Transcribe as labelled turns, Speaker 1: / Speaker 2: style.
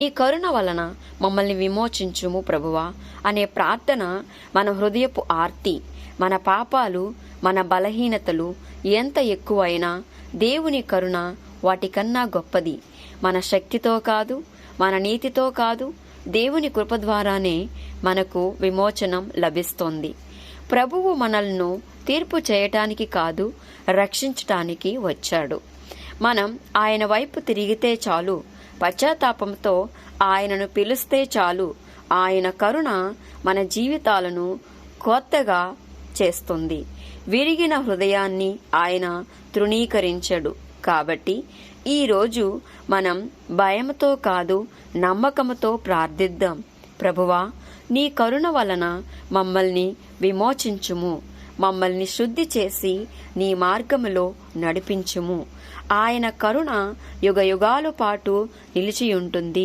Speaker 1: నీ కరుణ వలన మమ్మల్ని విమోచించుము ప్రభువా అనే ప్రార్థన మన హృదయపు ఆర్తి. మన పాపాలు, మన బలహీనతలు ఎంత ఎక్కువైనా దేవుని కరుణ వాటికన్నా గొప్పది. మన శక్తితో కాదు, మన నీతితో కాదు, దేవుని కృప ద్వారానే మనకు విమోచనం లభిస్తోంది. ప్రభువు మనల్ని తీర్పు చేయటానికి కాదు, రక్షించటానికి వచ్చాడు. మనం ఆయన వైపు తిరిగితే చాలు, పశ్చాత్తాపంతో ఆయనను పిలిస్తే చాలు, ఆయన కరుణ మన జీవితాలను కొత్తగా చేస్తుంది. విరిగిన హృదయాన్ని ఆయన తృణీకరించడు. కాబట్టి ఈరోజు మనం భయంతో కాదు, నమ్మకంతో ప్రార్థిద్దాం. ప్రభువా, నీ కరుణ వలన మమ్మల్ని విమోచించుము, మమ్మల్ని శుద్ధి చేసి నీ మార్గములో నడిపించుము. ఆయన కరుణ యుగయుగాల పాటు నిలిచియుంటుంది.